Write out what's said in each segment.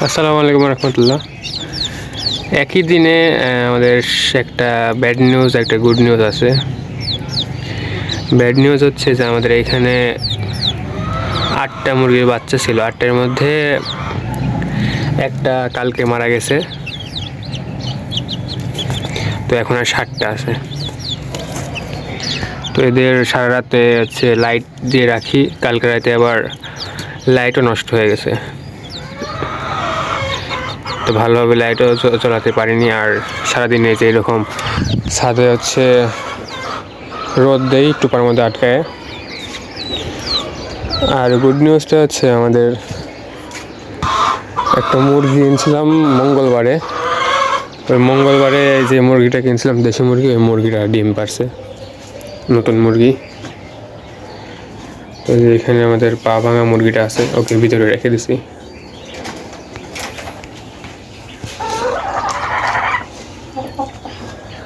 আসসালামু আলাইকুম রহমতুল্লাহ। একই দিনে আমাদের একটা ব্যাড নিউজ, একটা গুড নিউজ আছে। ব্যাড নিউজ হচ্ছে যে আমাদের এখানে 8টা মুরগির বাচ্চা ছিল। 8টার মধ্যে একটা কালকে মারা গেছে, তো এখন আর 7টা আছে। তো এদের সারা রাতে হচ্ছে লাইট দিয়ে রাখি, কালকে রাতে আবার লাইটও নষ্ট হয়ে গেছে, তো ভালোভাবে লাইটও চলাতে পারিনি। আর সারাদিনে যে এরকম ছাদে হচ্ছে রোদ দেই টুপার মধ্যে আটকায়। আর গুড নিউজটা হচ্ছে আমাদের একটা মুরগি কিনছিলাম মঙ্গলবারে। ওই মঙ্গলবারে যে মুরগিটা কিনছিলাম দেশি মুরগি, ওই মুরগিটা ডিম পারছে, নতুন মুরগি। তো এখানে আমাদের পা ভাঙা মুরগিটা আছে, ওকে ভিতরে রেখে দিছি।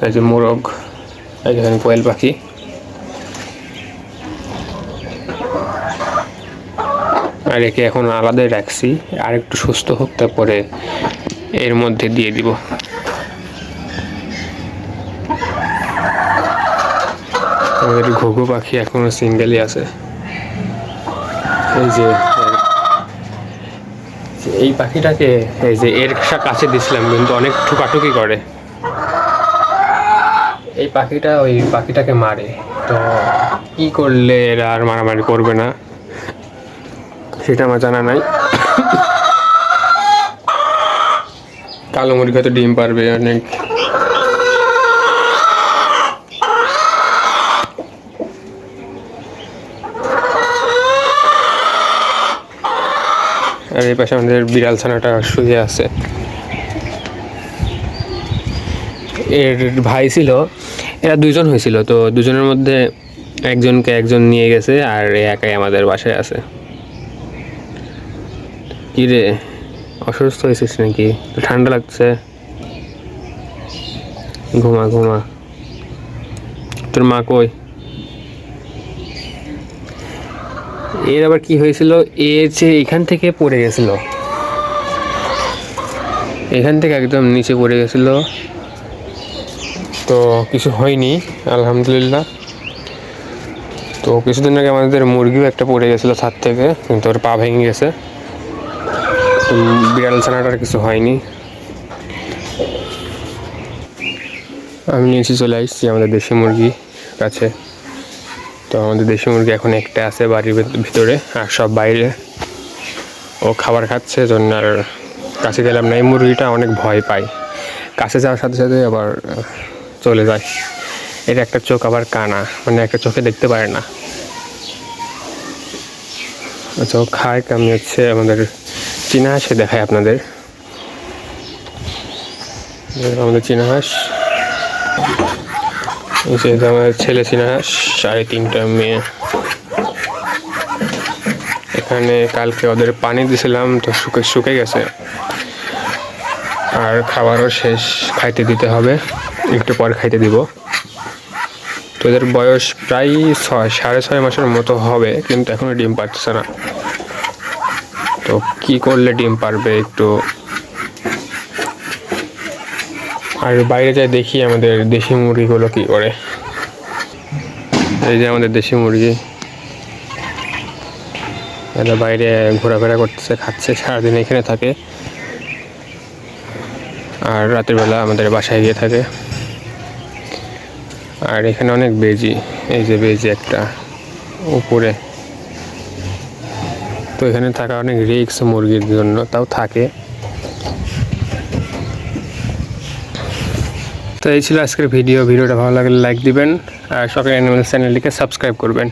এই যে মোরগ, এখানে কোয়েল পাখি। আর একে এখন আলাদাই রাখছি, আর একটু সুস্থ হোক, তারপরে এর মধ্যে দিয়ে দিব। আমাদের ঘুঘু পাখি এখনো সিঙ্গেলই আছে। এই যে এই পাখিটাকে এই যে এর কাছে দিছিলাম, কিন্তু অনেক ঠুকাঠুকি করে। এই পাখিটা ওই পাখিটাকে মারে, তো কি করলে এরা আর মারামারি করবে না সেটা আমার জানা নাই। কালো মুরগি হয়তো ডিম পারবে অনেক। আর এই পাশে আমাদের বিড়াল ছানাটা শুয়ে আছে। এর ভাই ছিল, এরা দুজন হয়েছিল, তো দুজনের মধ্যে একজনকে একজন নিয়ে গেছে, আর একাই আমাদের বাসায় আছে। কি রে, অসুস্থ হয়েছিস নাকি? ঠান্ডা লাগছে? ঘুমা ঘুমা। তোর মা কই? এর আবার কি হয়েছিল, এ যে এখান থেকে পড়ে গেছিল, এখান থেকে একদম নিচে পড়ে গেছিল, তো কিছু হয়নি আলহামদুলিল্লাহ। তো কিছুদিন আগে আমাদের মুরগিও একটা পড়ে গেছিলো ছাদ থেকে, কিন্তু ওর পা ভেঙে গেছে। তো বিড়াল ছানাটার কিছু হয়নি। আমি নিচে চলে আসছি আমাদের দেশি মুরগি কাছে। তো আমাদের দেশি মুরগি এখন একটা আছে বাড়ির ভিতরে, আর সব বাইরে। ও খাবার খাচ্ছে, জন্য আর কাছে গেলাম না। এই মুরগিটা অনেক ভয় পায়, কাছে যাওয়ার সাথে সাথে আবার চলে যায়। এটা একটা চোখ আবার কানা, মানে একটা চোখে দেখতে পারে না। আচ্ছা, ও খায় আমি হচ্ছে আমাদের চীনা হাঁসে দেখায় আপনাদের। আমাদের চীনা হাঁস, আমাদের ছেলে চীনা হাঁস, 3.5টা মেয়ে। এখানে কালকে ওদের পানি দিয়েছিলাম, তো শুকে গেছে, আর খাবারও শেষ, খাইতে দিতে হবে, একটু পর খাইতে দিব। তো এদের বয়স প্রায় 6.5 মাসের মতো হবে, কিন্তু এখনো ডিম পারতেছে না। তো কি করলে ডিম পারবে একটু। আর বাইরে যাই দেখি আমাদের দেশি মুরগিগুলো কি করে। এই যে আমাদের দেশি মুরগি, এরা বাইরে ঘোরাফেরা করতেছে, খাচ্ছে, সারাদিন এখানে থাকে, আর রাতের বেলা আমাদের বাসায় গিয়ে থাকে। আর এখানে অনেক বেজি, এই যে বেজি একটা উপরে। তো এখানে থাকা অনেক রিস্ক মুরগির জন্য, তাও থাকে। তো এই ছিল আজকের ভিডিওটা ভালো লাগলে লাইক দিবেন, আর শখের অ্যানিমেল চ্যানেলটিকে সাবস্ক্রাইব করবেন।